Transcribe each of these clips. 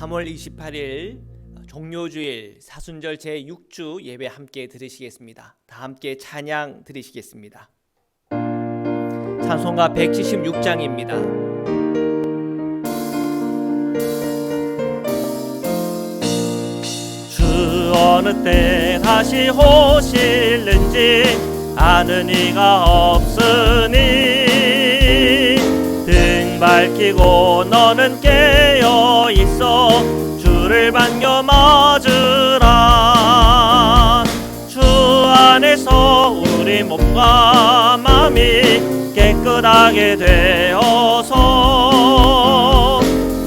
3월 28일 종료주일 사순절 제6주 예배 함께 들으시겠습니다. 다 함께 찬양 드리시겠습니다. 찬송가 176장입니다. 주 어느 때 다시 오실는지 아는 이가 없으니 등 밝히고 너는 깨어 있어 주를 반겨 맞으라. 주 안에서 우리 몸과 마음이 깨끗하게 되어서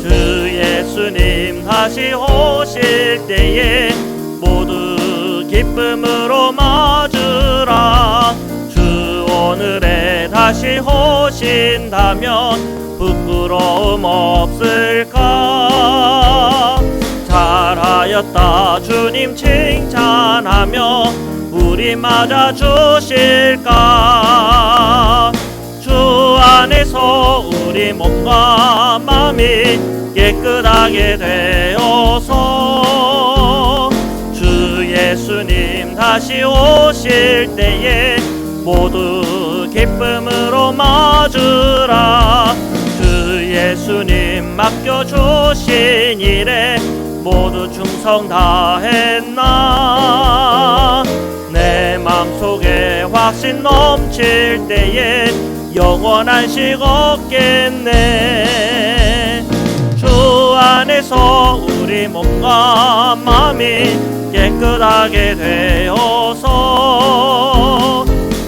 주 예수님 다시 오실 때에 모두 기쁨으로 맞으라. 주 오늘에 다시 오신다면 부끄러움 없을까? 잘하였다 주님 칭찬하며 우리 맞아 주실까? 주 안에서 우리 몸과 마음이 깨끗하게 되어서 주 예수님 다시 오실 때에 모두 기쁨으로 맞으라. 주 예수님 맡겨주신 일에 모두 충성 다했나? 내 맘속에 확신 넘칠 때에 영원한 식 없겠네. 주 안에서 우리 몸과 마음이 깨끗하게 되어서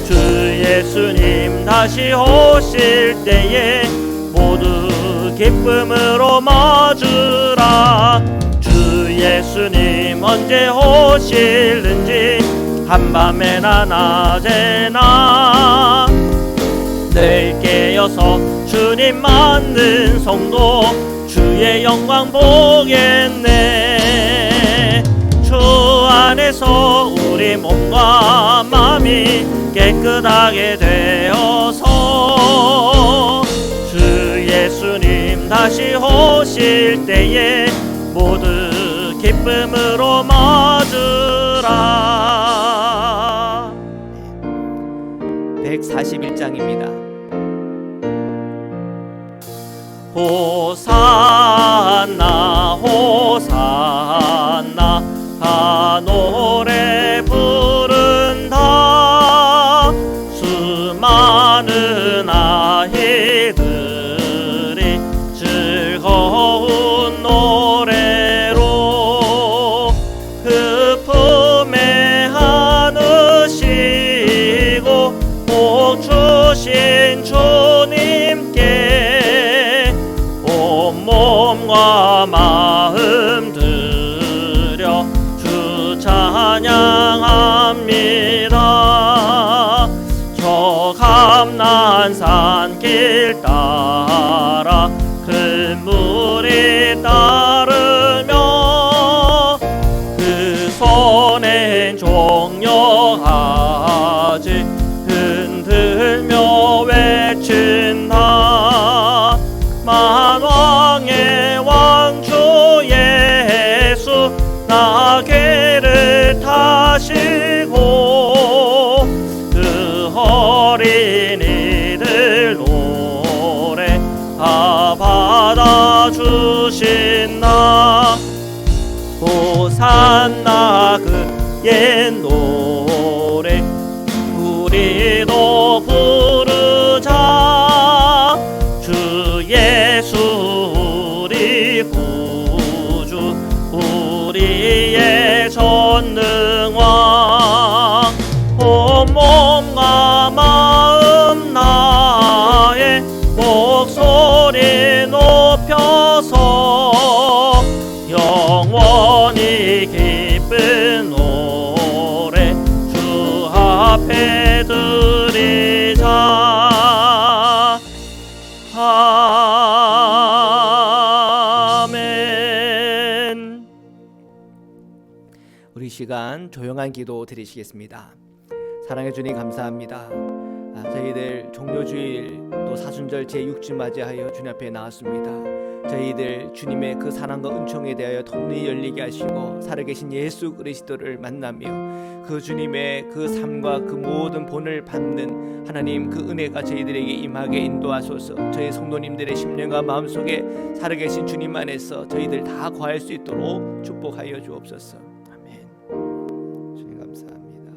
주 예수님 다시 오실 때에 모두 기쁨으로 맞으라. 주 예수님 언제 오실는지 한밤에나 낮에나 늘 깨어서 주님 맞는 성도 주의 영광 보겠네. 주 안에서 우리 몸과 마음이 깨끗하게 되어서 주 예수님 다시 오실 때에 모두 기쁨으로 맞으라. 141장입니다. 호산나 호산나 다 노래 부른다. 수많은 아이들이 즐거운 노래로 그 품에 안으시고 복 주신 주님께 온몸과 마음 들여 주 찬양합니다. 저 감난산 길 따라 큰 물이 따르며 그 손엔 종려하지 흔들며 외친다. 만왕의 왕주 예수 나귀를 타시고 그 어린이들 노래 다 받아주신다. 호산나 그 옛 노래 우리도 부르자. 주 예수 우리 구주 우리의 전능왕 온몸과 마음 나의 목소리 높여서 영원히 기쁜 노래 주 앞에 드리자. 아멘. 우리 시간 조용한 기도 드리시겠습니다. 사랑해 주님 감사합니다. 저희들 종료주일 또 사순절 제6주 맞이하여 주님 앞에 나왔습니다. 저희들 주님의 그 사랑과 은총에 대하여 덧눈이 열리게 하시고 살아계신 예수 그리스도를 만나며 그 주님의 그 삶과 그 모든 본을 받는 하나님 그 은혜가 저희들에게 임하게 인도하소서. 저희 성도님들의 심령과 마음속에 살아계신 주님 안에서 저희들 다 거할 수 있도록 축복하여 주옵소서. 아멘. 주님 감사합니다.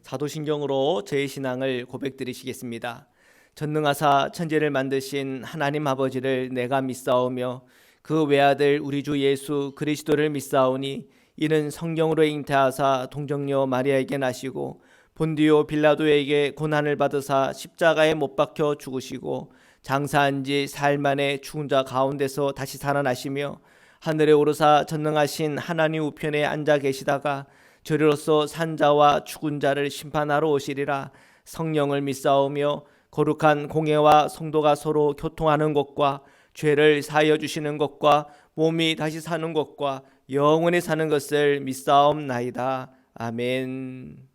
사도신경으로 저의 신앙을 고백드리시겠습니다. 전능하사 천지를 만드신 하나님 아버지를 내가 믿사오며 그 외아들 우리 주 예수 그리스도를 믿사오니 이는 성령으로 잉태하사 동정녀 마리아에게 나시고 본디오 빌라도에게 고난을 받으사 십자가에 못 박혀 죽으시고 장사한 지 사흘 만에 죽은 자 가운데서 다시 살아나시며 하늘에 오르사 전능하신 하나님 우편에 앉아 계시다가 저리로서 산자와 죽은 자를 심판하러 오시리라. 성령을 믿사오며 거룩한 공회와 성도가 서로 교통하는 것과 죄를 사하여 주시는 것과 몸이 다시 사는 것과 영원히 사는 것을 믿사옵나이다. 아멘.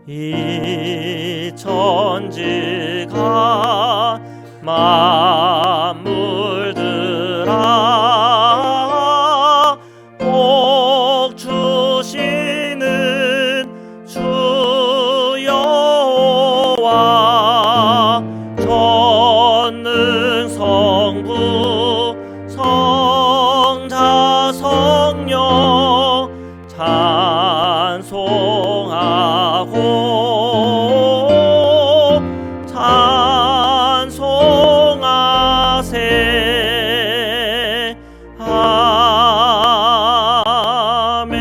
이 천지가 만물들아 복 주시는 주 여호와 전능 성부 성자 성령 찬송하고 찬송하세. 아멘.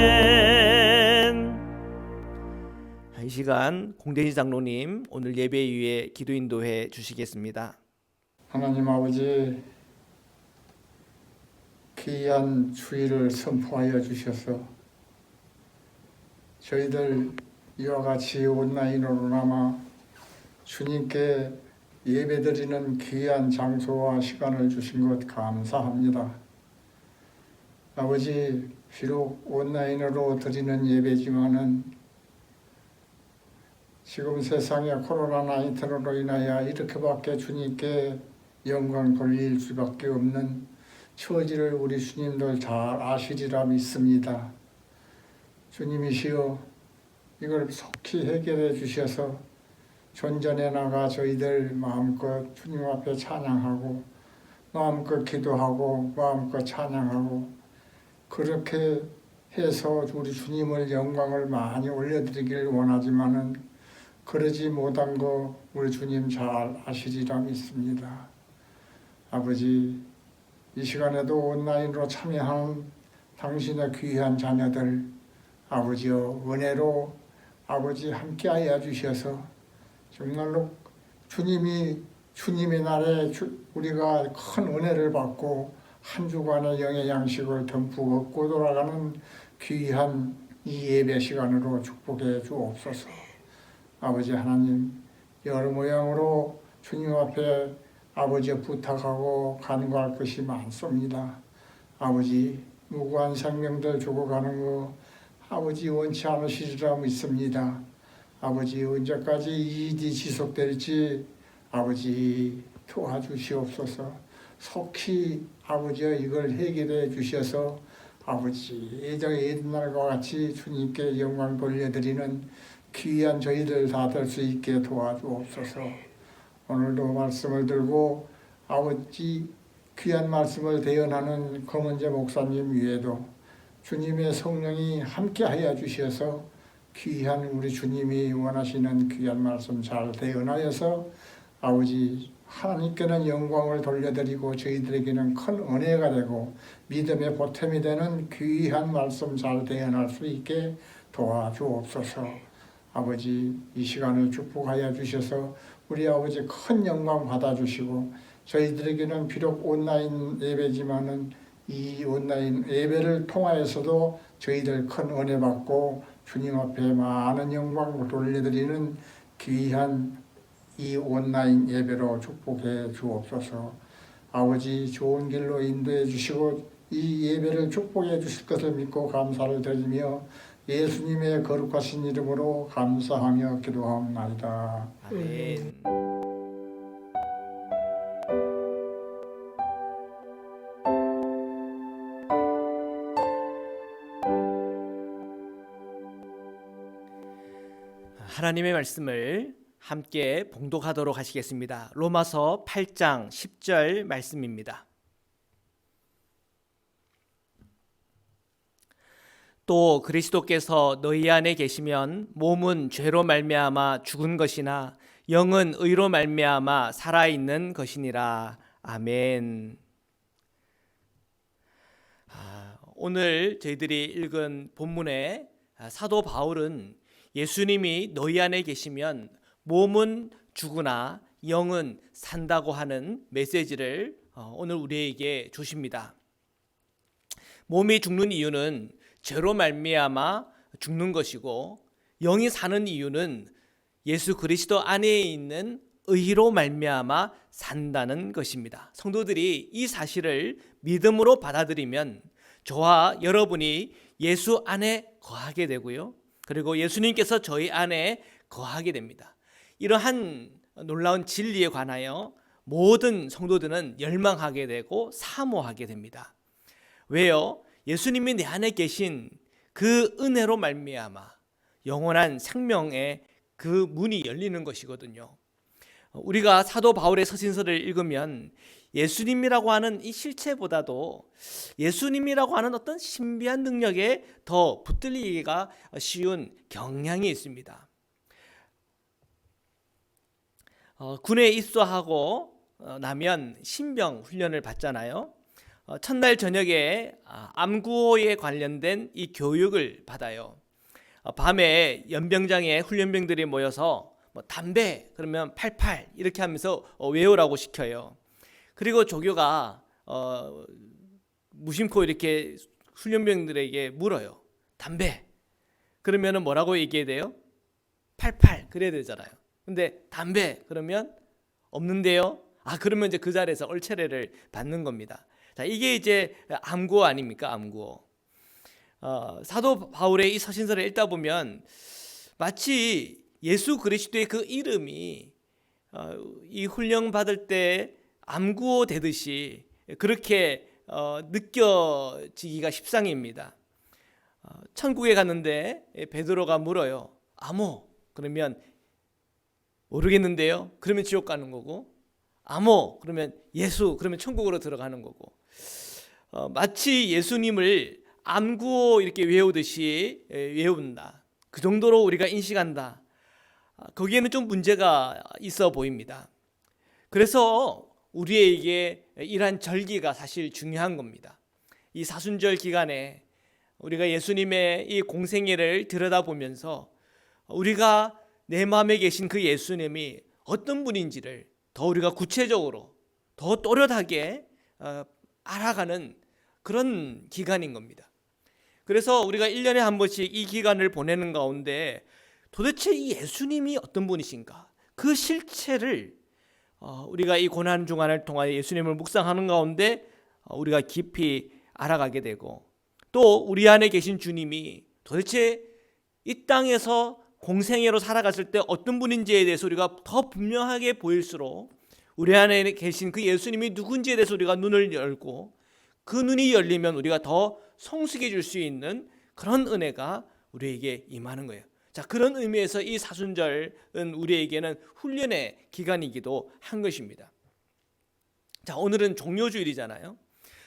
이 시간 공대지 장로님 오늘 예배 위에 기도 인도해 주시겠습니다. 하나님 아버지, 귀한 주일을 선포하여 주셔서 저희들 이와 같이 온라인으로나마 주님께 예배드리는 귀한 장소와 시간을 주신 것 감사합니다. 아버지, 비록 온라인으로 드리는 예배지만은 지금 세상에 코로나19로 인하여 이렇게밖에 주님께 영광 돌릴 수밖에 없는 처지를 우리 주님들 잘 아시리라 믿습니다. 주님이시여, 이걸 속히 해결해 주셔서 전전에 나가 저희들 마음껏 주님 앞에 찬양하고 마음껏 기도하고 마음껏 찬양하고 그렇게 해서 우리 주님을 영광을 많이 올려드리길 원하지만은 그러지 못한 거 우리 주님 잘 아시리라 믿습니다. 아버지, 이 시간에도 온라인으로 참여하는 당신의 귀한 자녀들 아버지여, 은혜로 아버지 함께하여 주셔서 정말로 주님의 날에 우리가 큰 은혜를 받고 한 주간의 영의 양식을 듬뿍 얻고 돌아가는 귀한 이 예배 시간으로 축복해 주옵소서. 아버지 하나님, 여러 모양으로 주님 앞에 아버지의 부탁하고 간구할 것이 많습니다. 아버지, 무고한 생명들 죽어가는 거 아버지 원치 않으시리라 믿습니다. 아버지, 언제까지 이 일이 지속될지 아버지 도와주시옵소서. 속히 아버지여 이걸 해결해 주셔서 아버지 옛날과 같이 주님께 영광 돌려드리는 귀한 저희들 다 될 수 있게 도와주옵소서. 오늘도 말씀을 들고 아버지 귀한 말씀을 대언하는 검은재 목사님 위에도 주님의 성령이 함께하여 주셔서 귀한 우리 주님이 원하시는 귀한 말씀 잘 대언하여서 아버지 하나님께는 영광을 돌려드리고 저희들에게는 큰 은혜가 되고 믿음의 보탬이 되는 귀한 말씀 잘 대언할 수 있게 도와주옵소서. 아버지, 이 시간을 축복하여 주셔서 우리 아버지 큰 영광 받아주시고 저희들에게는 비록 온라인 예배지만은 이 온라인 예배를 통하여서도 저희들 큰 은혜 받고 주님 앞에 많은 영광을 돌려드리는 귀한 이 온라인 예배로 축복해 주옵소서. 아버지 좋은 길로 인도해 주시고 이 예배를 축복해 주실 것을 믿고 감사를 드리며 예수님의 거룩하신 이름으로 감사하며 기도하옵나이다. 아멘. 하나님의 말씀을 함께 봉독하도록 하시겠습니다. 로마서 8장 10절 말씀입니다. 또 그리스도께서 너희 안에 계시면 몸은 죄로 말미암아 죽은 것이나 영은 의로 말미암아 살아있는 것이니라. 아멘. 오늘 저희들이 읽은 본문의 사도 바울은 예수님이 너희 안에 계시면 몸은 죽으나 영은 산다고 하는 메시지를 오늘 우리에게 주십니다. 몸이 죽는 이유는 죄로 말미암아 죽는 것이고 영이 사는 이유는 예수 그리스도 안에 있는 의로 말미암아 산다는 것입니다. 성도들이 이 사실을 믿음으로 받아들이면 저와 여러분이 예수 안에 거하게 되고요. 그리고 예수님께서 저희 안에 거하게 됩니다. 이러한 놀라운 진리에 관하여 모든 성도들은 열망하게 되고 사모하게 됩니다. 왜요? 예수님이 내 안에 계신 그 은혜로 말미암아 영원한 생명의 그 문이 열리는 것이거든요. 우리가 사도 바울의 서신서를 읽으면 예수님이라고 하는 이 실체보다도 예수님이라고 하는 어떤 신비한 능력에 더 붙들리기가 쉬운 경향이 있습니다. 군에 입소하고 나면 신병 훈련을 받잖아요. 첫날 저녁에 암구호에 관련된 이 교육을 받아요. 밤에 연병장에 훈련병들이 모여서 담배 그러면 88 이렇게 하면서 외우라고 시켜요. 그리고 조교가 무심코 이렇게 훈련병들에게 물어요. 담배 그러면 뭐라고 얘기해야 돼요? 88 그래야 되잖아요. 근데 담배 그러면 없는데요. 그러면 이제 그 자리에서 얼차례를 받는 겁니다. 자, 이게 이제 암구호 아닙니까? 암구호. 사도 바울의 이 서신서를 읽다 보면 마치 예수 그리스도의 그 이름이 이 훈련 받을 때 암구호 되듯이 그렇게 느껴지기가 십상입니다. 천국에 갔는데 베드로가 물어요. 아모 그러면 모르겠는데요. 그러면 지옥 가는 거고 아모 그러면 예수 그러면 천국으로 들어가는 거고 마치 예수님을 암구호 이렇게 외우듯이 외운다. 그 정도로 우리가 인식한다. 거기에는 좀 문제가 있어 보입니다. 그래서 우리에게 이러한 절기가 사실 중요한 겁니다. 이 사순절 기간에 우리가 예수님의 이 공생애를 들여다보면서 우리가 내 마음에 계신 그 예수님이 어떤 분인지를 더 우리가 구체적으로 더 또렷하게 알아가는 그런 기간인 겁니다. 그래서 우리가 1년에 한 번씩 이 기간을 보내는 가운데 도대체 이 예수님이 어떤 분이신가? 그 실체를 우리가 이 고난주간을 통하여 예수님을 묵상하는 가운데 우리가 깊이 알아가게 되고 또 우리 안에 계신 주님이 도대체 이 땅에서 공생애로 살아갔을 때 어떤 분인지에 대해서 우리가 더 분명하게 보일수록 우리 안에 계신 그 예수님이 누군지에 대해서 우리가 눈을 열고 그 눈이 열리면 우리가 더 성숙해질 수 있는 그런 은혜가 우리에게 임하는 거예요. 자, 그런 의미에서 이 사순절은 우리에게는 훈련의 기간이기도 한 것입니다. 자, 오늘은 종료주일이잖아요.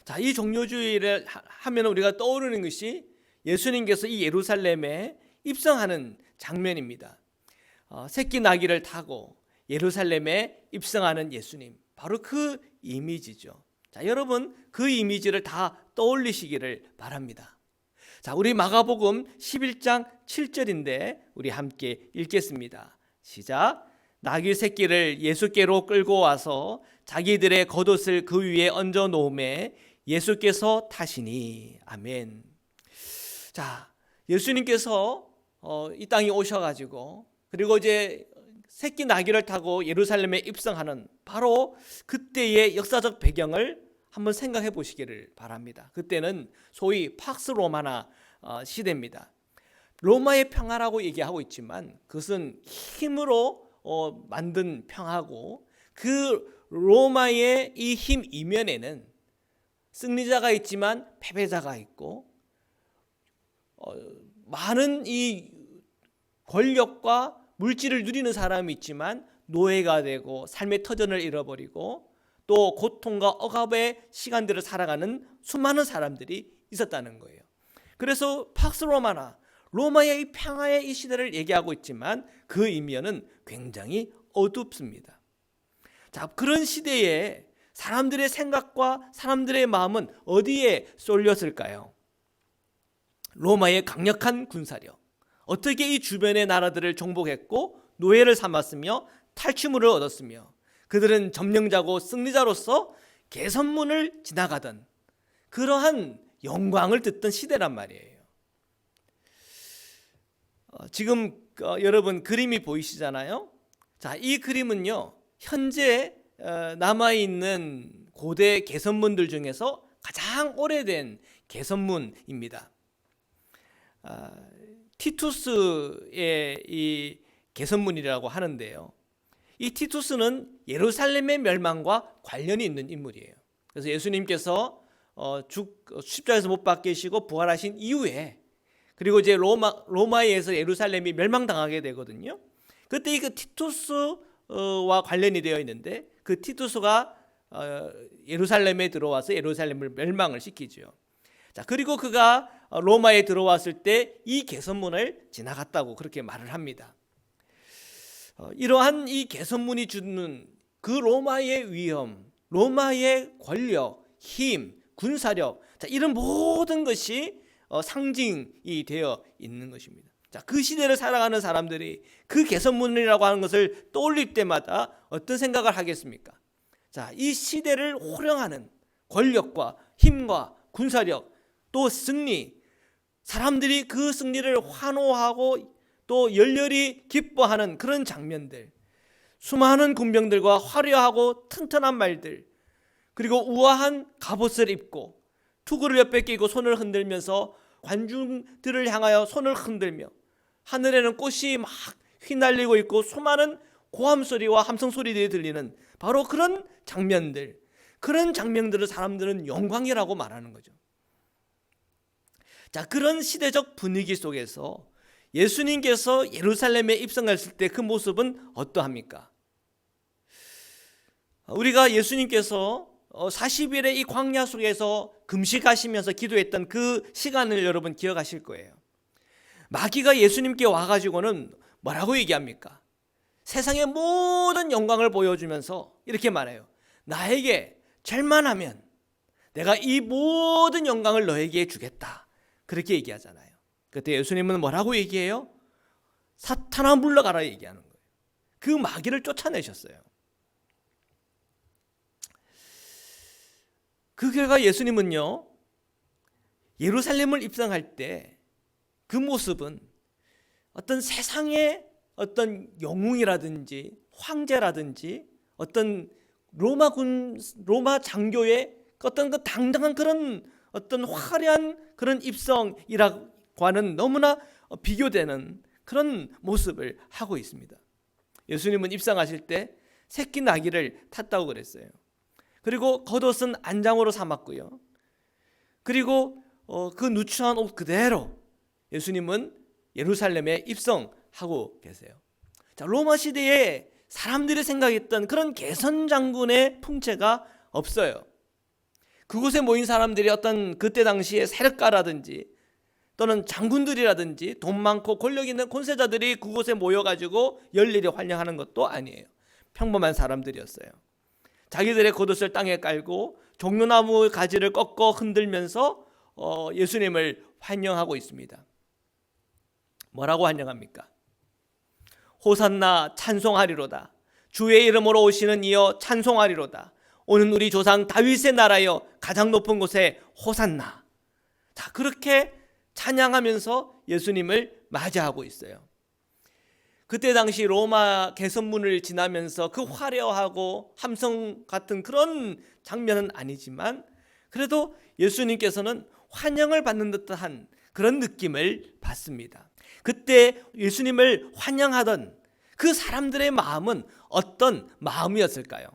자, 이 종료주일을 하면 우리가 떠오르는 것이 예수님께서 이 예루살렘에 입성하는 장면입니다. 새끼 나귀를 타고 예루살렘에 입성하는 예수님, 바로 그 이미지죠. 자, 여러분 그 이미지를 다 떠올리시기를 바랍니다. 자, 우리 마가복음 11장 7절인데 우리 함께 읽겠습니다. 시작. 나귀 새끼를 예수께로 끌고 와서 자기들의 겉옷을 그 위에 얹어 놓음에 예수께서 타시니. 아멘. 자, 예수님께서 이 땅에 오셔가지고 그리고 이제 새끼 나귀를 타고 예루살렘에 입성하는 바로 그때의 역사적 배경을 한번 생각해 보시기를 바랍니다. 그때는 소위 팍스 로마나 시대입니다. 로마의 평화라고 얘기하고 있지만 그것은 힘으로 만든 평화고, 그 로마의 이 힘 이면에는 승리자가 있지만 패배자가 있고, 많은 이 권력과 물질을 누리는 사람이 있지만 노예가 되고 삶의 터전을 잃어버리고 또 고통과 억압의 시간들을 살아가는 수많은 사람들이 있었다는 거예요. 그래서 팍스 로마나 로마의 이 평화의 이 시대를 얘기하고 있지만 그 이면은 굉장히 어둡습니다. 자, 그런 시대에 사람들의 생각과 사람들의 마음은 어디에 쏠렸을까요? 로마의 강력한 군사력, 어떻게 이 주변의 나라들을 정복했고 노예를 삼았으며 탈취물을 얻었으며 그들은 점령자고 승리자로서 개선문을 지나가던 그러한 영광을 듣던 시대란 말이에요. 지금 여러분 그림이 보이시잖아요. 자, 이 그림은요, 현재 남아있는 고대 개선문들 중에서 가장 오래된 개선문입니다. 티투스의 이 개선문이라고 하는데요, 이 티투스는 예루살렘의 멸망과 관련이 있는 인물이에요. 그래서 예수님께서 십자가에서 못 박히시고 부활하신 이후에, 그리고 이제 로마에 의해서 예루살렘이 멸망당하게 되거든요. 그때 이 그 티투스와 관련이 되어 있는데, 그 티투스가 예루살렘에 들어와서 예루살렘을 멸망을 시키죠. 자, 그리고 그가 로마에 들어왔을 때 이 개선문을 지나갔다고 그렇게 말을 합니다. 이러한 이 개선문이 주는 그 로마의 위험, 로마의 권력, 힘, 군사력, 자, 이런 모든 것이 상징이 되어 있는 것입니다. 자, 그 시대를 살아가는 사람들이 그 개선문이라고 하는 것을 떠올릴 때마다 어떤 생각을 하겠습니까? 자, 이 시대를 호령하는 권력과 힘과 군사력, 또 승리, 사람들이 그 승리를 환호하고 또 열렬히 기뻐하는 그런 장면들, 수많은 군병들과 화려하고 튼튼한 말들, 그리고 우아한 갑옷을 입고 투구를 옆에 끼고 손을 흔들면서 관중들을 향하여 손을 흔들며, 하늘에는 꽃이 막 휘날리고 있고 수많은 고함 소리와 함성 소리들이 들리는 바로 그런 장면들, 그런 장면들을 사람들은 영광이라고 말하는 거죠. 자, 그런 시대적 분위기 속에서 예수님께서 예루살렘에 입성했을 때 그 모습은 어떠합니까? 우리가 예수님께서 40일의 이 광야 속에서 금식하시면서 기도했던 그 시간을 여러분 기억하실 거예요. 마귀가 예수님께 와가지고는 뭐라고 얘기합니까? 세상의 모든 영광을 보여주면서 이렇게 말해요. 나에게 절만하면 내가 이 모든 영광을 너에게 주겠다. 그렇게 얘기하잖아요. 그때 예수님은 뭐라고 얘기해요? 사탄아 물러가라 얘기하는 거예요. 그 마귀를 쫓아내셨어요. 그 결과 예수님은요, 예루살렘을 입성할 때 그 모습은 어떤 세상의 어떤 영웅이라든지 황제라든지 어떤 로마 장교의 어떤 그 당당한 그런 어떤 화려한 그런 입성이라고 하는 너무나 비교되는 그런 모습을 하고 있습니다. 예수님은 입성하실 때 새끼 나귀를 탔다고 그랬어요. 그리고 겉옷은 안장으로 삼았고요. 그리고 그 누추한 옷 그대로 예수님은 예루살렘에 입성하고 계세요. 자, 로마 시대에 사람들이 생각했던 그런 개선 장군의 풍채가 없어요. 그곳에 모인 사람들이 어떤 그때 당시에 세력가라든지 또는 장군들이라든지 돈 많고 권력 있는 권세자들이 그곳에 모여가지고 열렬히 환영하는 것도 아니에요. 평범한 사람들이었어요. 자기들의 겉옷을 땅에 깔고 종려나무 가지를 꺾어 흔들면서 예수님을 환영하고 있습니다. 뭐라고 환영합니까? 호산나 찬송하리로다. 주의 이름으로 오시는 이여 찬송하리로다. 오는 우리 조상 다윗의 나라여 가장 높은 곳에 호산나. 자, 그렇게 찬양하면서 예수님을 맞이하고 있어요. 그때 당시 로마 개선문을 지나면서 그 화려하고 함성 같은 그런 장면은 아니지만 그래도 예수님께서는 환영을 받는 듯한 그런 느낌을 받습니다. 그때 예수님을 환영하던 그 사람들의 마음은 어떤 마음이었을까요?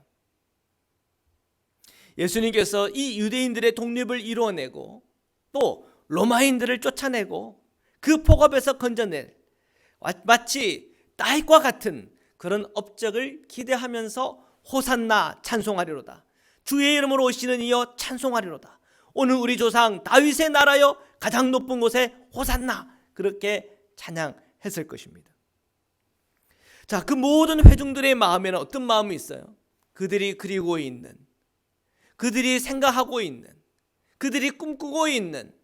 예수님께서 이 유대인들의 독립을 이루어내고 또 로마인들을 쫓아내고 그 폭업에서 건져낼 마치 딸과 같은 그런 업적을 기대하면서 호산나 찬송하리로다. 주의 이름으로 오시는 이여 찬송하리로다. 오늘 우리 조상 다윗의 나라여 가장 높은 곳에 호산나, 그렇게 찬양했을 것입니다. 자, 그 모든 회중들의 마음에는 어떤 마음이 있어요? 그들이 그리고 있는, 그들이 생각하고 있는, 그들이 꿈꾸고 있는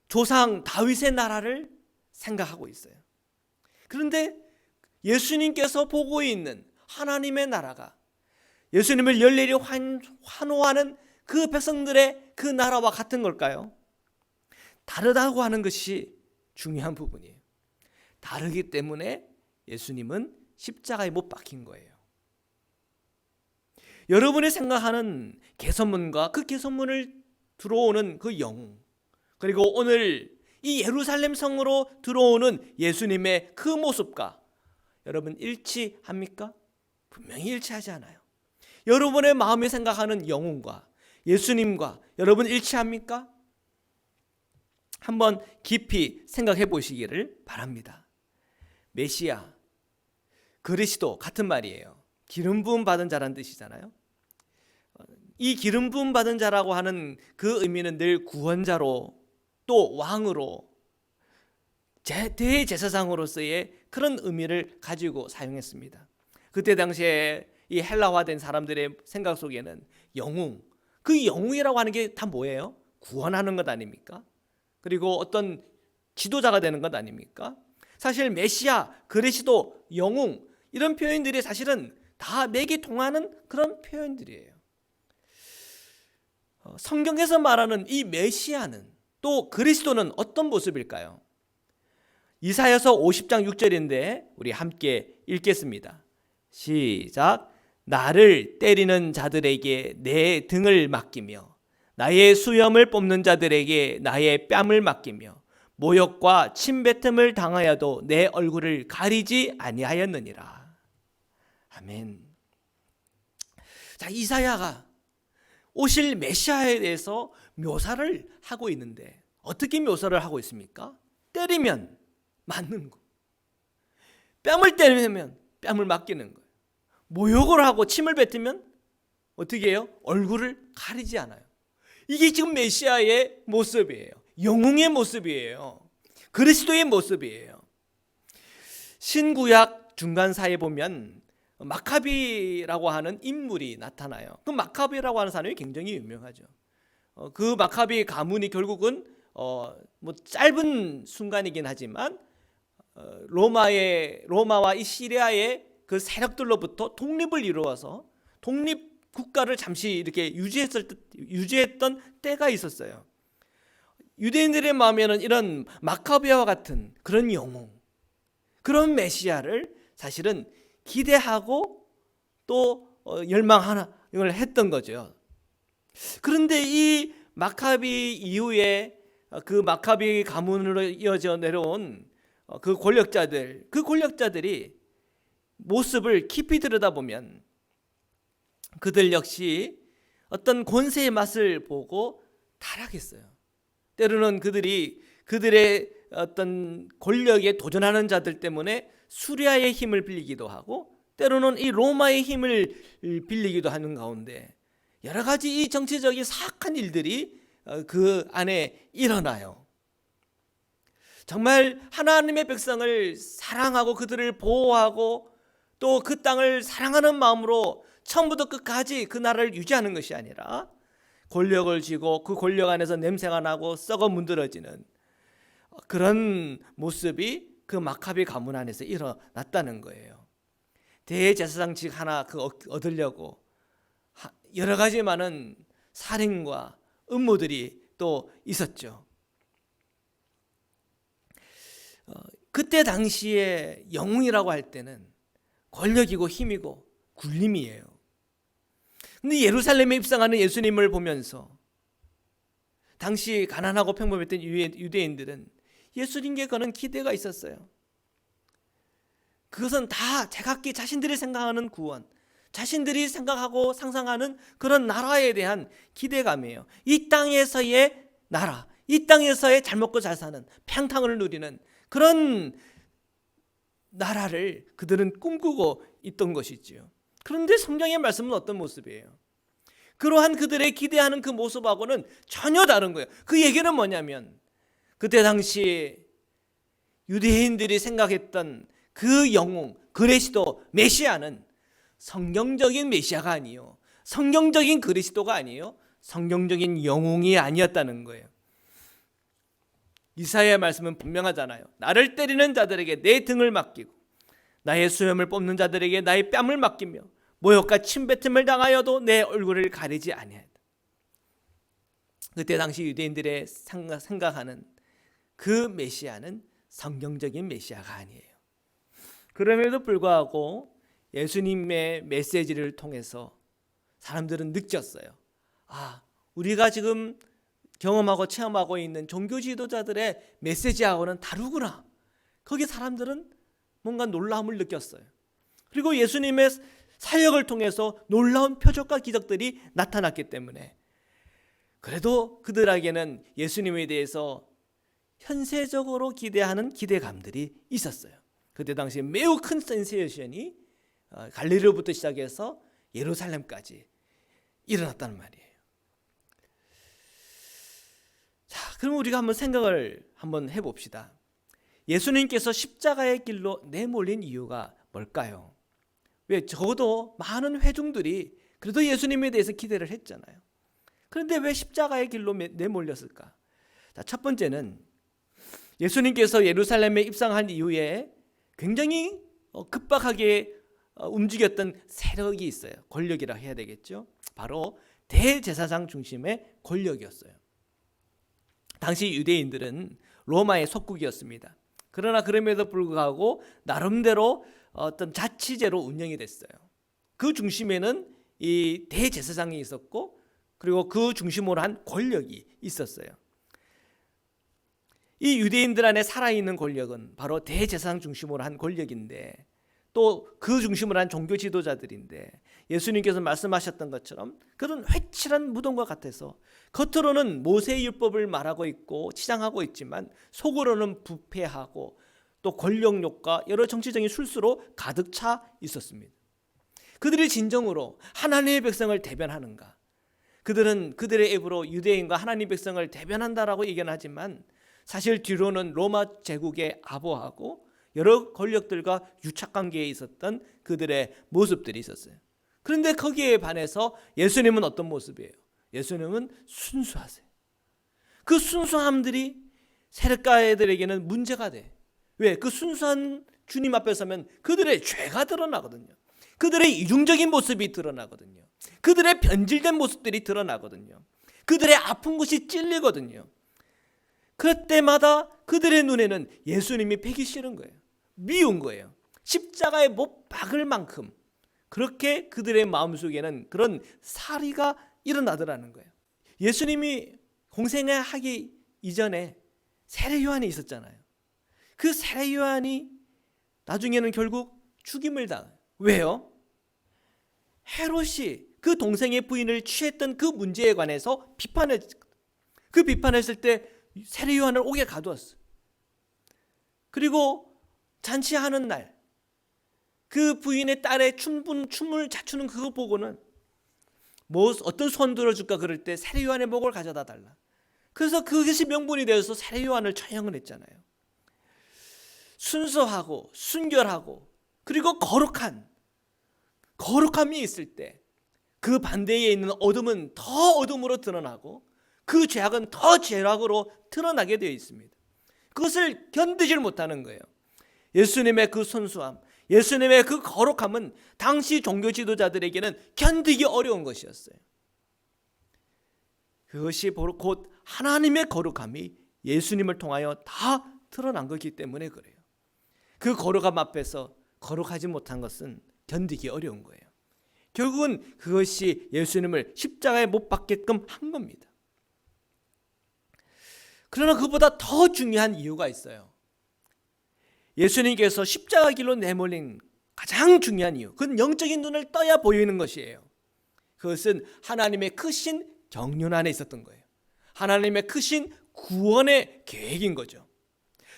조상 다윗의 나라를 생각하고 있어요. 그런데 예수님께서 보고 있는 하나님의 나라가 예수님을 열렬히 환호하는 그 백성들의 그 나라와 같은 걸까요? 다르다고 하는 것이 중요한 부분이에요. 다르기 때문에 예수님은 십자가에 못 박힌 거예요. 여러분이 생각하는 개선문과 그 개선문을 들어오는 그 영웅, 그리고 오늘 이 예루살렘 성으로 들어오는 예수님의 그 모습과 여러분 일치합니까? 분명히 일치하지 않아요. 여러분의 마음이 생각하는 영웅과 예수님과 여러분 일치합니까? 한번 깊이 생각해 보시기를 바랍니다. 메시아, 그리스도 같은 말이에요. 기름 부음 받은 자라는 뜻이잖아요. 이 기름 부음 받은 자라고 하는 그 의미는 늘 구원자로 또 왕으로 대제사장으로서의 그런 의미를 가지고 사용했습니다. 그때 당시에 이 헬라화된 사람들의 생각 속에는 영웅, 그 영웅이라고 하는 게 다 뭐예요? 구원하는 것 아닙니까? 그리고 어떤 지도자가 되는 것 아닙니까? 사실 메시아, 그리스도, 영웅 이런 표현들이 사실은 다 맥이 통하는 그런 표현들이에요. 성경에서 말하는 이 메시아는 또 그리스도는 어떤 모습일까요? 이사야서 50장 6절인데 우리 함께 읽겠습니다. 시작. 나를 때리는 자들에게 내 등을 맡기며 나의 수염을 뽑는 자들에게 나의 뺨을 맡기며 모욕과 침뱉음을 당하여도 내 얼굴을 가리지 아니하였느니라. 아멘. 자, 이사야가 오실 메시아에 대해서 묘사를 하고 있는데 어떻게 묘사를 하고 있습니까? 때리면 맞는 거, 뺨을 때리면 뺨을 맡기는 거예요. 모욕을 하고 침을 뱉으면 어떻게 해요? 얼굴을 가리지 않아요. 이게 지금 메시아의 모습이에요. 영웅의 모습이에요. 그리스도의 모습이에요. 신구약 중간사에 보면 마카비라고 하는 인물이 나타나요. 그 마카비라고 하는 사람이 굉장히 유명하죠. 그 마카비 가문이 결국은 뭐 짧은 순간이긴 하지만 로마와 이 시리아의 그 세력들로부터 독립을 이루어서 독립 국가를 잠시 이렇게 유지했던 때가 있었어요. 유대인들의 마음에는 이런 마카비아와 같은 그런 영웅, 그런 메시아를 사실은 기대하고 또 열망을 했던 거죠. 그런데 이 마카비 이후에 그 마카비 가문으로 이어져 내려온 그 권력자들이 모습을 깊이 들여다보면 그들 역시 어떤 권세의 맛을 보고 타락했어요. 때로는 그들의 어떤 권력에 도전하는 자들 때문에 수리아의 힘을 빌리기도 하고 때로는 이 로마의 힘을 빌리기도 하는 가운데 여러 가지 이 정치적인 사악한 일들이 그 안에 일어나요. 정말 하나님의 백성을 사랑하고 그들을 보호하고 또 그 땅을 사랑하는 마음으로 처음부터 끝까지 그 나라를 유지하는 것이 아니라 권력을 쥐고 그 권력 안에서 냄새가 나고 썩어 문드러지는 그런 모습이 그 마카비 가문 안에서 일어났다는 거예요. 대제사장직 하나 얻으려고 여러 가지 많은 살인과 음모들이 또 있었죠. 그때 당시에 영웅이라고 할 때는 권력이고 힘이고 굴림이에요. 근데 예루살렘에 입성하는 예수님을 보면서 당시 가난하고 평범했던 유대인들은 예수님께 거는 기대가 있었어요. 그것은 다 제각기 자신들이 생각하는 구원, 자신들이 생각하고 상상하는 그런 나라에 대한 기대감이에요. 이 땅에서의 나라, 이 땅에서의 잘 먹고 잘 사는 평탕을 누리는 그런 나라를 그들은 꿈꾸고 있던 것이지요. 그런데 성경의 말씀은 어떤 모습이에요? 그러한 그들의 기대하는 그 모습하고는 전혀 다른 거예요. 그 얘기는 뭐냐면 그때 당시 유대인들이 생각했던 그 영웅, 그리스도, 메시아는 성경적인 메시아가 아니요, 성경적인 그리스도가 아니요, 성경적인 영웅이 아니었다는 거예요. 이사야의 말씀은 분명하잖아요. 나를 때리는 자들에게 내 등을 맡기고 나의 수염을 뽑는 자들에게 나의 뺨을 맡기며 모욕과 침뱉음을 당하여도 내 얼굴을 가리지 아니하다. 그때 당시 유대인들의 생각하는 그 메시아는 성경적인 메시아가 아니에요. 그럼에도 불구하고 예수님의 메시지를 통해서 사람들은 느꼈어요. 아, 우리가 지금 경험하고 체험하고 있는 종교 지도자들의 메시지하고는 다르구나. 거기 사람들은 뭔가 놀라움을 느꼈어요. 그리고 예수님의 사역을 통해서 놀라운 표적과 기적들이 나타났기 때문에 그래도 그들에게는 예수님에 대해서 현세적으로 기대하는 기대감들이 있었어요. 그때 당시에 매우 큰 센세이션이 갈릴리로부터 시작해서 예루살렘까지 일어났다는 말이에요. 자, 그럼 우리가 한번 생각을 한번 해봅시다. 예수님께서 십자가의 길로 내몰린 이유가 뭘까요? 왜 적어도 많은 회중들이 그래도 예수님에 대해서 기대를 했잖아요. 그런데 왜 십자가의 길로 내몰렸을까? 자, 첫 번째는 예수님께서 예루살렘에 입성한 이후에 굉장히 급박하게 움직였던 세력이 있어요. 권력이라 해야 되겠죠. 바로 대제사장 중심의 권력이었어요. 당시 유대인들은 로마의 속국이었습니다. 그러나 그럼에도 불구하고 나름대로 어떤 자치제로 운영이 됐어요. 그 중심에는 이 대제사장이 있었고 그리고 그 중심으로 한 권력이 있었어요. 이 유대인들 안에 살아있는 권력은 바로 대제사장 중심으로 한 권력인데 또 그 중심으로 한 종교 지도자들인데 예수님께서 말씀하셨던 것처럼 그런 회칠한 무덤과 같아서 겉으로는 모세의 율법을 말하고 있고 치장하고 있지만 속으로는 부패하고 또 권력욕과 여러 정치적인 술수로 가득 차 있었습니다. 그들이 진정으로 하나님의 백성을 대변하는가? 그들은 그들의 입으로 유대인과 하나님 백성을 대변한다라고 얘기하지만 사실 뒤로는 로마 제국에 아보하고 여러 권력들과 유착관계에 있었던 그들의 모습들이 있었어요. 그런데 거기에 반해서 예수님은 어떤 모습이에요? 예수님은 순수하세요. 그 순수함들이 세력가들에게는 문제가 돼. 왜? 그 순수한 주님 앞에 서면 그들의 죄가 드러나거든요. 그들의 이중적인 모습이 드러나거든요. 그들의 변질된 모습들이 드러나거든요. 그들의 아픈 것이 찔리거든요. 그때마다 그들의 눈에는 예수님이 배기 싫은 거예요. 미운 거예요. 십자가에 못 박을 만큼 그렇게 그들의 마음속에는 그런 살이가 일어나더라는 거예요. 예수님이 공생을 하기 이전에 세례 요한이 있었잖아요. 그 세례 요한이 나중에는 결국 죽임을 당해요. 왜요? 헤롯이 그 동생의 부인을 취했던 그 문제에 관해서 그 비판했을 때 세례 요한을 옥에 가두었어요. 그리고 잔치하는 날 그 부인의 딸의 춤을 자추는 그거 보고는 어떤 손 들어줄까 그럴 때 세례 요한의 목을 가져다 달라. 그래서 그것이 명분이 되어서 세례 요한을 처형을 했잖아요. 순수하고 순결하고 그리고 거룩함이 있을 때 그 반대에 있는 어둠은 더 어둠으로 드러나고 그 죄악은 더 죄악으로 드러나게 되어 있습니다. 그것을 견디질 못하는 거예요. 예수님의 그 순수함, 예수님의 그 거룩함은 당시 종교 지도자들에게는 견디기 어려운 것이었어요. 그것이 곧 하나님의 거룩함이 예수님을 통하여 다 드러난 것이기 때문에 그래요. 그 거룩함 앞에서 거룩하지 못한 것은 견디기 어려운 거예요. 결국은 그것이 예수님을 십자가에 못 박게끔 한 겁니다. 그러나 그보다 더 중요한 이유가 있어요. 예수님께서 십자가 길로 내몰린 가장 중요한 이유, 그건 영적인 눈을 떠야 보이는 것이에요. 그것은 하나님의 크신 경륜 안에 있었던 거예요. 하나님의 크신 구원의 계획인 거죠.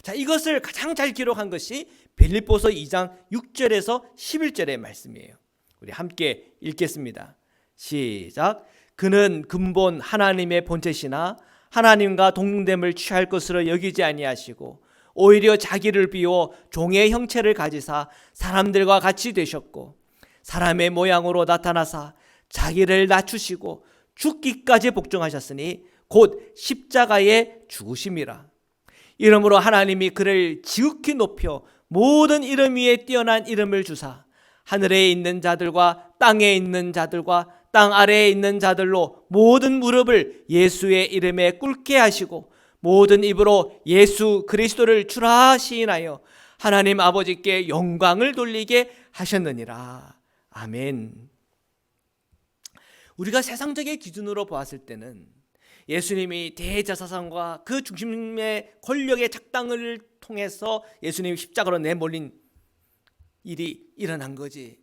자, 이것을 가장 잘 기록한 것이 빌립보서 2장 6절에서 11절의 말씀이에요. 우리 함께 읽겠습니다. 시작. 그는 근본 하나님의 본체시나 하나님과 동등됨을 취할 것으로 여기지 아니하시고 오히려 자기를 비워 종의 형체를 가지사 사람들과 같이 되셨고 사람의 모양으로 나타나사 자기를 낮추시고 죽기까지 복종하셨으니 곧 십자가에 죽으심이라. 이러므로 하나님이 그를 지극히 높여 모든 이름 위에 뛰어난 이름을 주사 하늘에 있는 자들과 땅에 있는 자들과 땅 아래에 있는 자들로 모든 무릎을 예수의 이름에 꿇게 하시고 모든 입으로 예수 그리스도를 주라 시인하여 하나님 아버지께 영광을 돌리게 하셨느니라. 아멘. 우리가 세상적인 기준으로 보았을 때는 예수님이 대제사장과 그 중심의 권력의 작당을 통해서 예수님이 십자가로 내몰린 일이 일어난 거지.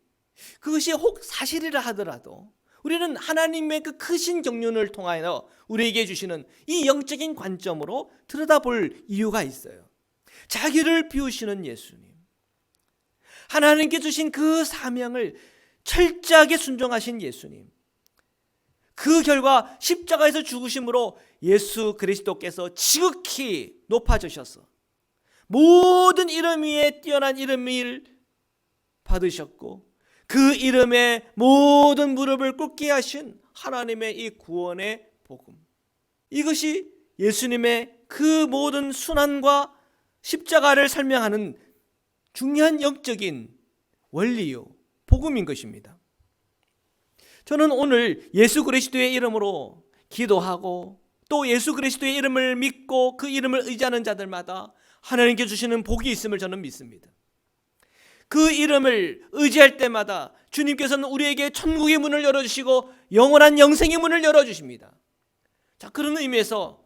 그것이 혹 사실이라 하더라도 우리는 하나님의 그 크신 경륜을 통하여 우리에게 주시는 이 영적인 관점으로 들여다볼 이유가 있어요. 자기를 비우시는 예수님, 하나님께 주신 그 사명을 철저하게 순종하신 예수님, 그 결과 십자가에서 죽으심으로 예수 그리스도께서 지극히 높아지셔서 모든 이름 위에 뛰어난 이름을 받으셨고 그 이름에 모든 무릎을 꿇게 하신 하나님의 이 구원의 복음, 이것이 예수님의 그 모든 순환과 십자가를 설명하는 중요한 영적인 원리요 복음인 것입니다. 저는 오늘 예수 그리스도의 이름으로 기도하고 또 예수 그리스도의 이름을 믿고 그 이름을 의지하는 자들마다 하나님께 주시는 복이 있음을 저는 믿습니다. 그 이름을 의지할 때마다 주님께서는 우리에게 천국의 문을 열어주시고 영원한 영생의 문을 열어주십니다. 자, 그런 의미에서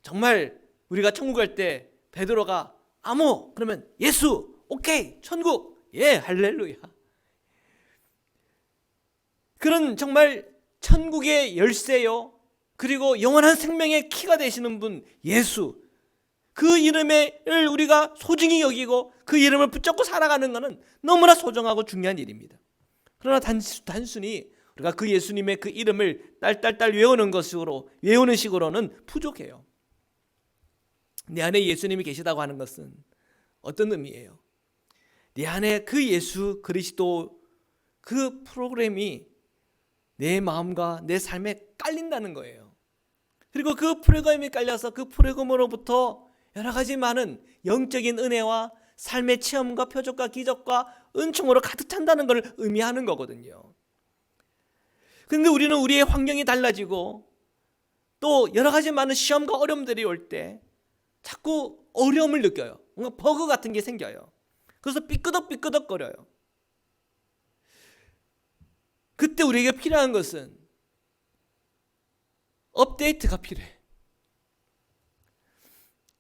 정말 우리가 천국 갈 때 베드로가 아모 그러면 예수 오케이 천국 예 할렐루야, 그런 정말 천국의 열쇠요 그리고 영원한 생명의 키가 되시는 분 예수, 그 이름을 우리가 소중히 여기고 그 이름을 붙잡고 살아가는 것은 너무나 소중하고 중요한 일입니다. 그러나 단순히 우리가 그 예수님의 그 이름을 딸딸딸 외우는 식으로는 부족해요. 내 안에 예수님이 계시다고 하는 것은 어떤 의미예요? 내 안에 그 예수 그리스도 그 프로그램이 내 마음과 내 삶에 깔린다는 거예요. 그리고 그 프로그램이 깔려서 그 프로그램으로부터 여러 가지 많은 영적인 은혜와 삶의 체험과 표적과 기적과 은총으로 가득 찬다는 걸 의미하는 거거든요. 그런데 우리는 우리의 환경이 달라지고 또 여러 가지 많은 시험과 어려움들이 올 때 자꾸 어려움을 느껴요. 뭔가 버그 같은 게 생겨요. 그래서 삐끄덕삐끄덕거려요. 그때 우리에게 필요한 것은 업데이트가 필요해.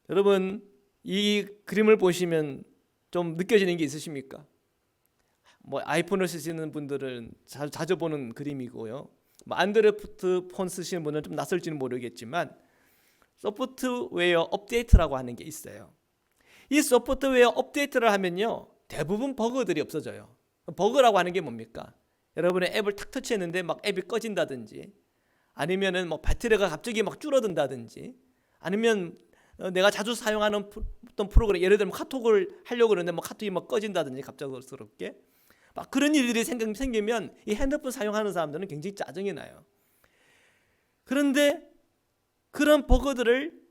여러분, 이 그림을 보시면 좀 느껴지는 게 있으십니까? 뭐 아이폰을 쓰시는 분들은 자주 보는 그림이고요. 뭐 안드로이드 폰 쓰시는 분은 좀 낯설지는 모르겠지만 소프트웨어 업데이트라고 하는 게 있어요. 이 소프트웨어 업데이트를 하면요 대부분 버그들이 없어져요. 버그라고 하는 게 뭡니까? 여러분의 앱을 탁 터치했는데 막 앱이 꺼진다든지, 아니면은 뭐 배터리가 갑자기 막 줄어든다든지, 아니면 내가 자주 사용하는 어떤 프로그램, 예를 들면 카톡을 하려고 그러는데 뭐 카톡이 막 꺼진다든지 갑작스럽게 막 그런 일들이 생기면 이 핸드폰 사용하는 사람들은 굉장히 짜증이 나요. 그런데 그런 버그들을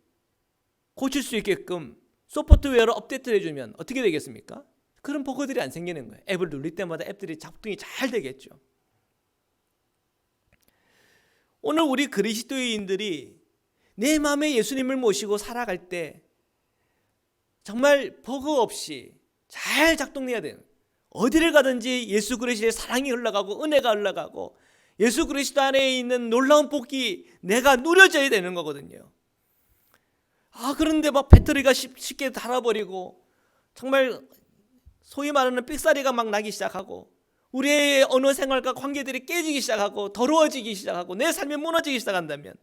고칠 수 있게끔 소프트웨어를 업데이트를 해주면 어떻게 되겠습니까? 그런 버그들이 안 생기는 거예요. 앱을 누릴 때마다 앱들이 작동이 잘 되겠죠. 오늘 우리 그리스도인들이 내 마음에 예수님을 모시고 살아갈 때 정말 버그 없이 잘 작동해야 돼요. 어디를 가든지 예수 그리스도의 사랑이 흘러가고 은혜가 흘러가고 예수 그리스도 안에 있는 놀라운 복이 내가 누려져야 되는 거거든요. 그런데 막 배터리가 쉽게 닳아버리고 정말 소위 말하는 삑사리가 막 나기 시작하고 우리의 언어 생활과 관계들이 깨지기 시작하고 더러워지기 시작하고 내 삶이 무너지기 시작한다면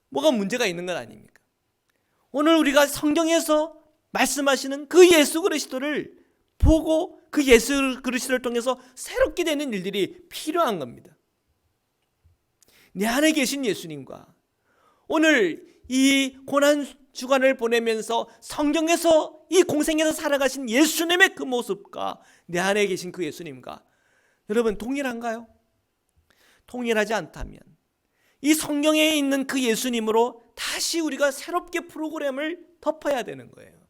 뭐가 문제가 있는 건 아닙니까? 오늘 우리가 성경에서 말씀하시는 그 예수 그리스도를 보고 그 예수 그리스도를 통해서 새롭게 되는 일들이 필요한 겁니다. 내 안에 계신 예수님과 오늘 이 고난 주간을 보내면서 성경에서 이 공생에서 살아가신 예수님의 그 모습과 내 안에 계신 그 예수님과 여러분 동일한가요? 동일하지 않다면 이 성경에 있는 그 예수님으로 다시 우리가 새롭게 프로그램을 덮어야 되는 거예요.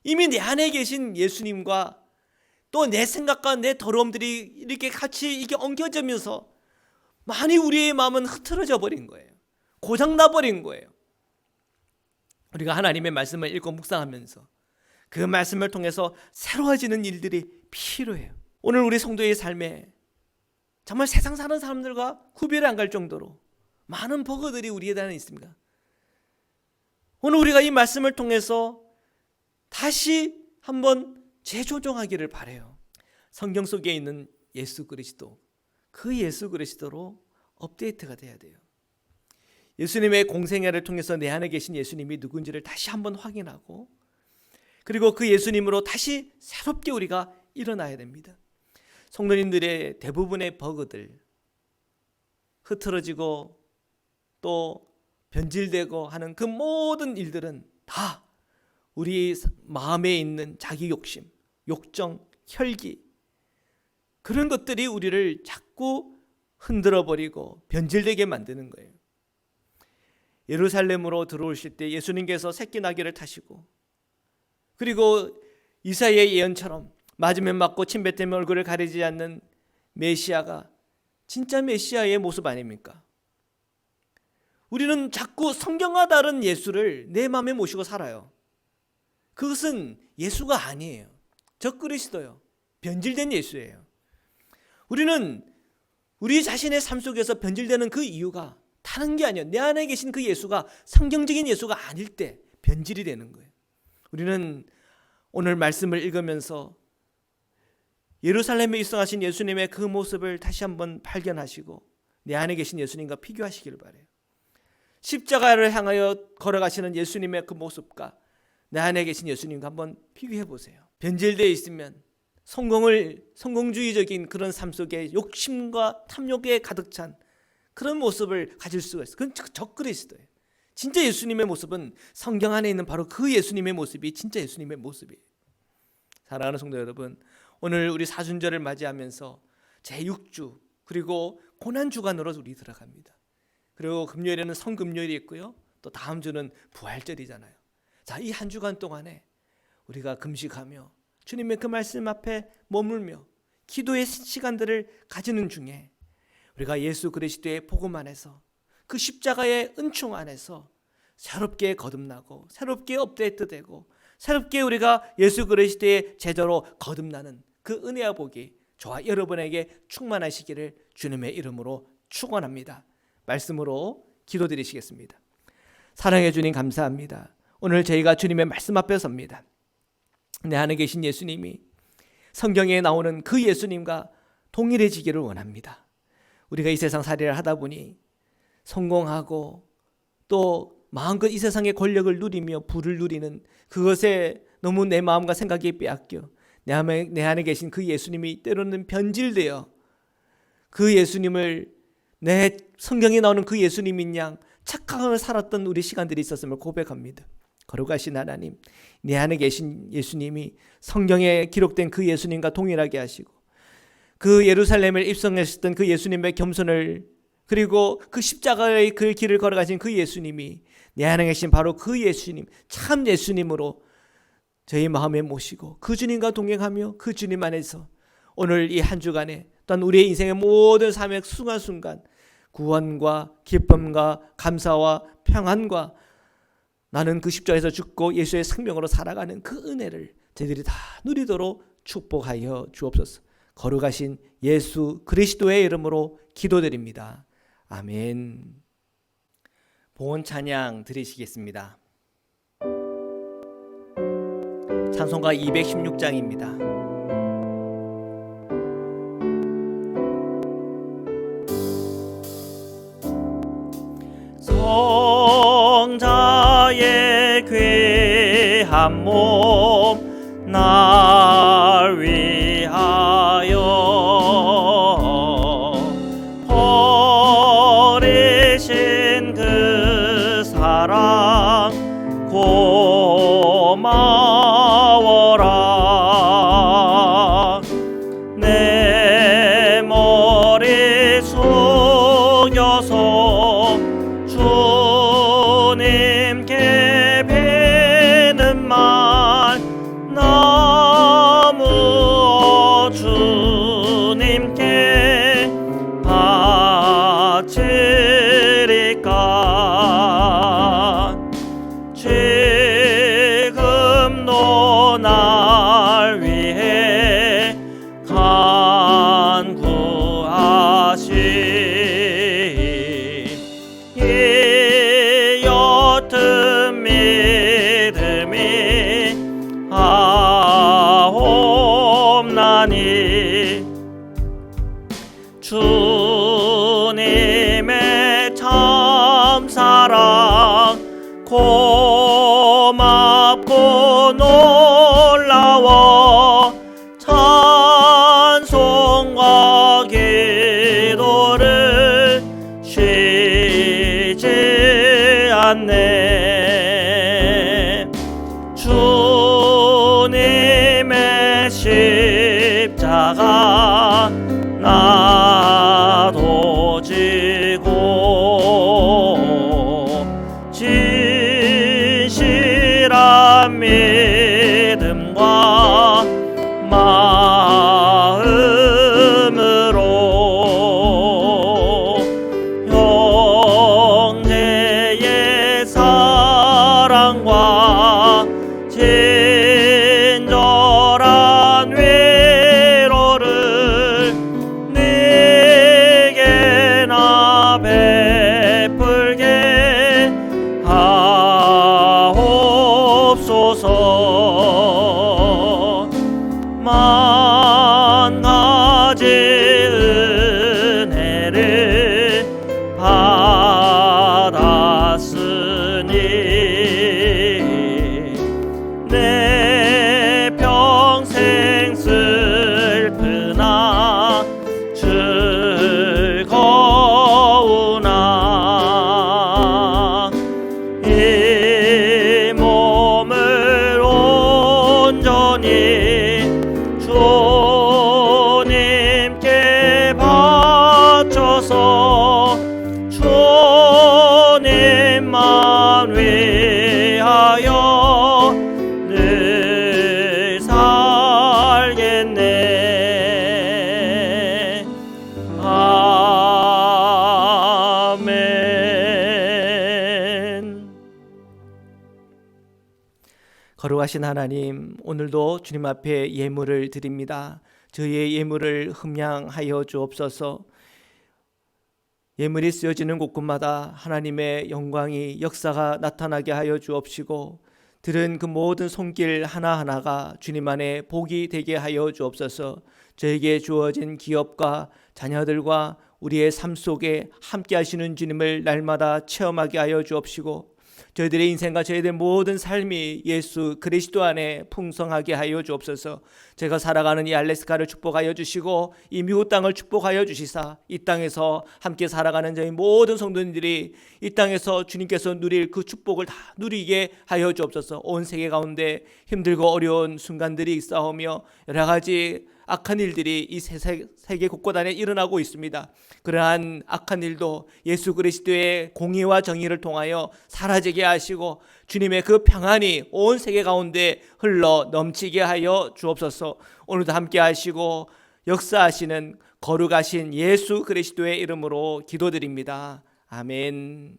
이미 내 안에 계신 예수님과 또 내 생각과 내 더러움들이 이렇게 같이 이게 엉켜지면서 많이 우리의 마음은 흐트러져 버린 거예요. 고장나 버린 거예요. 우리가 하나님의 말씀을 읽고 묵상하면서 그 말씀을 통해서 새로워지는 일들이 필요해요. 오늘 우리 성도의 삶에 정말 세상 사는 사람들과 구별이 안 갈 정도로 많은 버그들이 우리에 대한 있습니다. 오늘 우리가 이 말씀을 통해서 다시 한번 재조정하기를 바라요. 성경 속에 있는 예수 그리스도, 그 예수 그리스도로 업데이트가 돼야 돼요. 예수님의 공생애를 통해서 내 안에 계신 예수님이 누군지를 다시 한번 확인하고 그리고 그 예수님으로 다시 새롭게 우리가 일어나야 됩니다. 성도님들의 대부분의 버그들, 흐트러지고 또 변질되고 하는 그 모든 일들은 다 우리 마음에 있는 자기 욕심, 욕정, 혈기 그런 것들이 우리를 자꾸 흔들어버리고 변질되게 만드는 거예요. 예루살렘으로 들어오실 때 예수님께서 새끼 나귀를 타시고 그리고 이사야의 예언처럼 맞으면 맞고 침 뱉으면 얼굴을 가리지 않는 메시아가 진짜 메시아의 모습 아닙니까? 우리는 자꾸 성경과 다른 예수를 내 마음에 모시고 살아요. 그것은 예수가 아니에요. 적그리스도요. 변질된 예수예요. 우리는 우리 자신의 삶 속에서 변질되는 그 이유가 다른 게 아니에요. 내 안에 계신 그 예수가 성경적인 예수가 아닐 때 변질이 되는 거예요. 우리는 오늘 말씀을 읽으면서 예루살렘에 입성하신 예수님의 그 모습을 다시 한번 발견하시고 내 안에 계신 예수님과 비교하시기를 바라요. 십자가를 향하여 걸어가시는 예수님의 그 모습과 내 안에 계신 예수님과 한번 비교해 보세요. 변질되어 있으면 성공주의적인 그런 삶 속에 욕심과 탐욕에 가득 찬 그런 모습을 가질 수가 있어요. 그건 적그리스도예요. 진짜 예수님의 모습은 성경 안에 있는 바로 그 예수님의 모습이 진짜 예수님의 모습이에요. 사랑하는 성도 여러분, 오늘 우리 사순절을 맞이하면서 제6주 그리고 고난주간으로 우리 들어갑니다. 그리고 금요일에는 성금요일이 있고요. 또 다음 주는 부활절이잖아요. 자, 이 한 주간 동안에 우리가 금식하며 주님의 그 말씀 앞에 머물며 기도의 시간들을 가지는 중에 우리가 예수 그리스도의 복음 안에서 그 십자가의 은총 안에서 새롭게 거듭나고 새롭게 업데이트되고 새롭게 우리가 예수 그리스도의 제자로 거듭나는 그 은혜와 복이 저와 여러분에게 충만하시기를 주님의 이름으로 축원합니다. 말씀으로 기도드리시겠습니다. 사랑해 주님 감사합니다. 오늘 저희가 주님의 말씀 앞에 섭니다. 내 안에 계신 예수님이 성경에 나오는 그 예수님과 동일해지기를 원합니다. 우리가 이 세상 살이를 하다 보니 성공하고 또 마음껏 이 세상의 권력을 누리며 부를 누리는 그것에 너무 내 마음과 생각이 빼앗겨 내 안에 계신 그 예수님이 때로는 변질되어 그 예수님을 내 성경에 나오는 그 예수님인 양 착각을 살았던 우리 시간들이 있었음을 고백합니다. 거룩하신 하나님, 내 안에 계신 예수님이 성경에 기록된 그 예수님과 동일하게 하시고 그 예루살렘을 입성했었던 그 예수님의 겸손을 그리고 그 십자가의 그 길을 걸어가신 그 예수님이 내 안에 계신 바로 그 예수님, 참 예수님으로 저희 마음에 모시고 그 주님과 동행하며 그 주님 안에서 오늘 이 한 주간에 또한 우리의 인생의 모든 삶의 순간순간 구원과 기쁨과 감사와 평안과 나는 그 십자가에서 죽고 예수의 생명으로 살아가는 그 은혜를 저희들이 다 누리도록 축복하여 주옵소서. 거룩하신 예수 그리스도의 이름으로 기도드립니다. 아멘. 봉헌 찬양 드리시겠습니다. 찬송가 216장입니다. 성자의 귀한 몸 날 위하여 버리신 그 사랑 고마워라. 내 머리 숙여서 주님께 뵈는 말 너무 주님께 바치리까. 지금도 날 위해 간구하시 이 옅은 믿음이 하옵나니 주님의 참사랑 고맙고 놀라워 찬송과 기도를 쉬지 않네. 주님의 십자가 나도 지고 진실한 믿음과 마음으로 형제의 사랑과 친절한 위로를 네게 나 베풀게 하옵소서. 만 가지 은혜를 받았으니 내 평생 슬프나 즐거우나 이 몸을 온전히 주님께 바쳐서 주님만 위하여 늘 살겠네. 아멘. 거룩하신 하나님, 오늘도 주님 앞에 예물을 드립니다. 저희의 예물을 흠양하여 주옵소서. 예물이 쓰여지는 곳곳마다 하나님의 영광이 역사가 나타나게 하여 주옵시고 들은 그 모든 손길 하나하나가 주님 안에 복이 되게 하여 주옵소서. 저에게 주어진 기업과 자녀들과 우리의 삶 속에 함께 하시는 주님을 날마다 체험하게 하여 주옵시고 저희들의 인생과 저희들의 모든 삶이 예수 그리스도 안에 풍성하게 하여 주옵소서. 제가 살아가는 이 알래스카를 축복하여 주시고 이 미국 땅을 축복하여 주시사 이 땅에서 함께 살아가는 저희 모든 성도님들이 이 땅에서 주님께서 누릴 그 축복을 다 누리게 하여 주옵소서. 온 세계 가운데 힘들고 어려운 순간들이 있사오며 여러 가지 악한 일들이 이 세계 곳곳 안에 일어나고 있습니다. 그러한 악한 일도 예수 그리스도의 공의와 정의를 통하여 사라지게 하시고 주님의 그 평안이 온 세계 가운데 흘러 넘치게 하여 주옵소서. 오늘도 함께 하시고 역사하시는 거룩하신 예수 그리스도의 이름으로 기도드립니다. 아멘.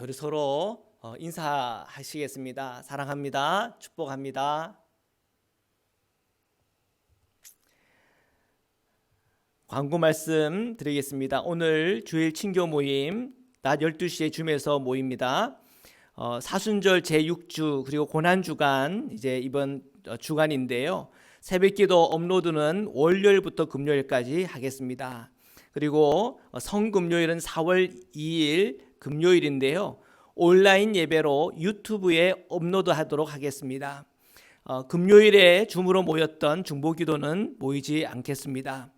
우리 서로 인사하시겠습니다. 사랑합니다. 축복합니다. 광고 말씀 드리겠습니다. 오늘 주일 친교 모임 낮 12시에 줌에서 모입니다. 사순절 제6주 그리고 고난주간 이제 이번 주간인데요. 새벽기도 업로드는 월요일부터 금요일까지 하겠습니다. 그리고 성금요일은 4월 2일 금요일인데요. 온라인 예배로 유튜브에 업로드하도록 하겠습니다. 금요일에 줌으로 모였던 중보기도는 모이지 않겠습니다.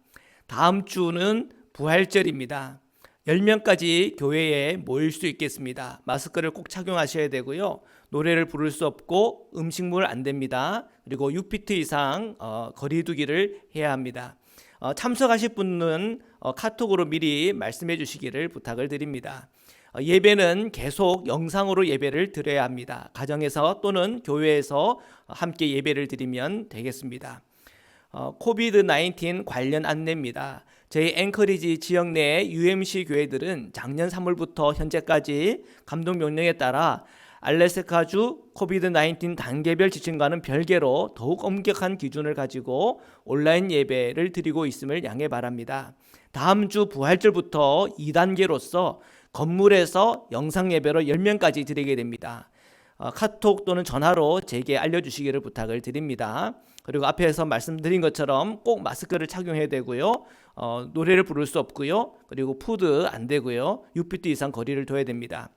다음 주는 부활절입니다. 10명까지 교회에 모일 수 있겠습니다. 마스크를 꼭 착용하셔야 되고요. 노래를 부를 수 없고 음식물 안 됩니다. 그리고 6피트 이상 거리 두기를 해야 합니다. 참석하실 분은 카톡으로 미리 말씀해 주시기를 부탁을 드립니다. 예배는 계속 영상으로 예배를 드려야 합니다. 가정에서 또는 교회에서 함께 예배를 드리면 되겠습니다. 코비드-19 관련 안내입니다. 저희 앵커리지 지역 내 UMC 교회들은 작년 3월부터 현재까지 감독 명령에 따라 알래스카주 코비드-19 단계별 지침과는 별개로 더욱 엄격한 기준을 가지고 온라인 예배를 드리고 있음을 양해 바랍니다. 다음 주 부활절부터 2단계로서 건물에서 영상 예배로 10명까지 드리게 됩니다. 카톡 또는 전화로 제게 알려주시기를 부탁을 드립니다. 그리고 앞에서 말씀드린 것처럼 꼭 마스크를 착용해야 되고요. 노래를 부를 수 없고요. 그리고 푸드 안 되고요. 6피트 이상 거리를 둬야 됩니다.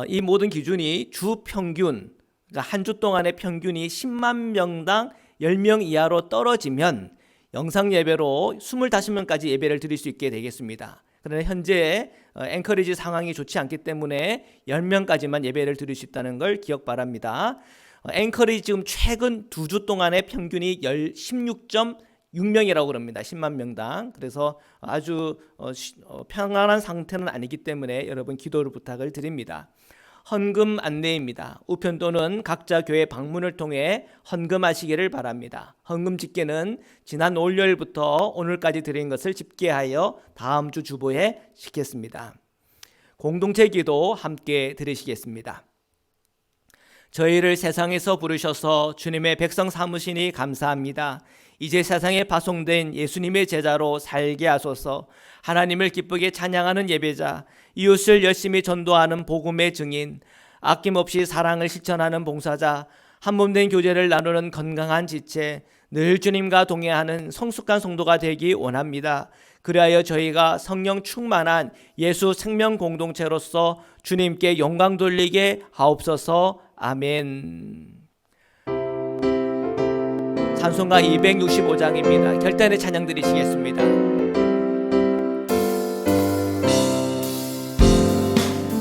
이 모든 기준이 주 평균, 그러니까 한 주 동안의 평균이 10만 명당 10명 이하로 떨어지면 영상 예배로 25명까지 예배를 드릴 수 있게 되겠습니다. 그러나 현재 앵커리지 상황이 좋지 않기 때문에 10명까지만 예배를 드릴 수 있다는 걸 기억 바랍니다. 앵커리지 지금 최근 2주 동안의 평균이 16.6명이라고 그럽니다. 10만 명당. 그래서 아주 평안한 상태는 아니기 때문에 여러분 기도를 부탁을 드립니다. 헌금 안내입니다. 우편 또는 각자 교회 방문을 통해 헌금하시기를 바랍니다. 헌금 집계는 지난 월요일부터 오늘까지 드린 것을 집계하여 다음 주 주보에 싣겠습니다. 공동체 기도 함께 드리시겠습니다. 저희를 세상에서 부르셔서 주님의 백성 삼으시니 감사합니다. 이제 세상에 파송된 예수님의 제자로 살게 하소서. 하나님을 기쁘게 찬양하는 예배자, 이웃을 열심히 전도하는 복음의 증인, 아낌없이 사랑을 실천하는 봉사자, 한몸된 교제를 나누는 건강한 지체, 늘 주님과 동행하는 성숙한 성도가 되기 원합니다. 그리하여 저희가 성령 충만한 예수 생명 공동체로서 주님께 영광 돌리게 하옵소서. 아멘. 찬송가 265장입니다. 결단의 찬양 드리시겠습니다.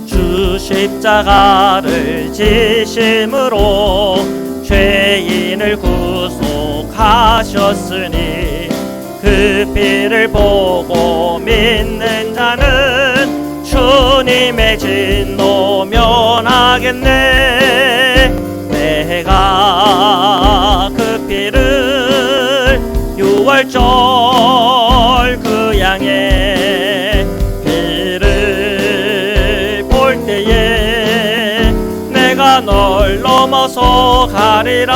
주 십자가를 지심으로 죄인을 구속하셨으니 그 피를 보고 믿는 자는 주님의 진노 면하겠네. 내가 그 피를 6월절 그 양의 피를 볼 때에 내가 널 넘어서 가리라.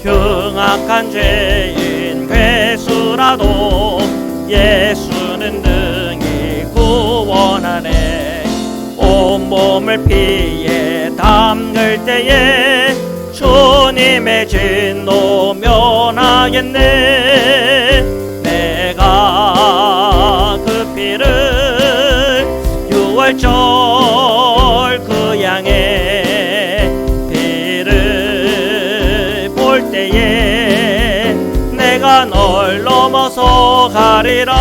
흉악한 죄인 괴수라도 예수는 능히 구원하네. 온몸을 피에 담글 때에 주님의 진노 면하겠네. 내가 그 피를 6월절 그 양의 피를 볼 때에 내가 널 넘어서 가리라.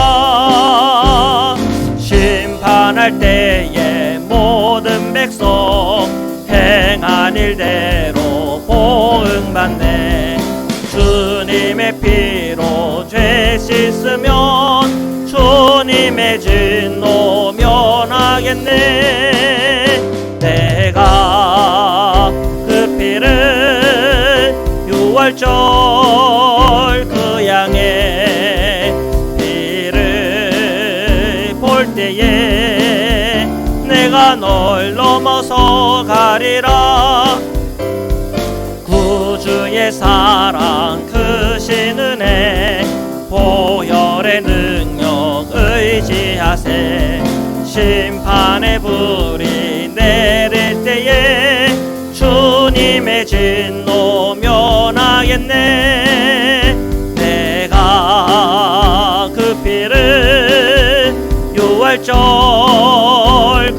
심판할 때에 모든 백성 행한 일대로 보응받네. 주님의 피로 죄 씻으면 주님의 진노 면하겠네. 내가 그 피를 6월절 그 양의 피를 볼 때에 주의 사랑 크신 은혜 보혈의 능력 의지하세 심판의 불이 내릴 때에 주님의 진노 면하겠네 내가 그 피를 유월절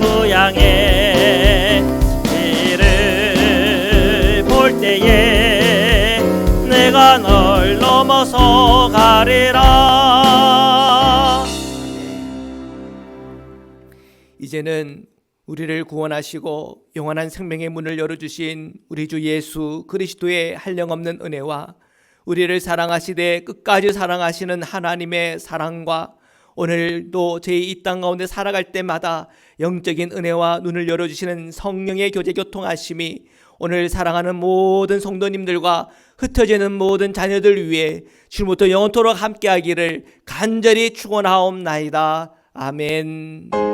그 양의 피를 볼 때에 내가 널 넘어서 가리라. 이제는 우리를 구원하시고 영원한 생명의 문을 열어주신 우리 주 예수 그리스도의 한량없는 은혜와 우리를 사랑하시되 끝까지 사랑하시는 하나님의 사랑과 오늘도 제 이 땅 가운데 살아갈 때마다 영적인 은혜와 눈을 열어주시는 성령의 교제 교통하심이 오늘 사랑하는 모든 성도님들과 흩어지는 모든 자녀들 위해 지금부터 영원토록 함께하기를 간절히 축원하옵나이다. 아멘.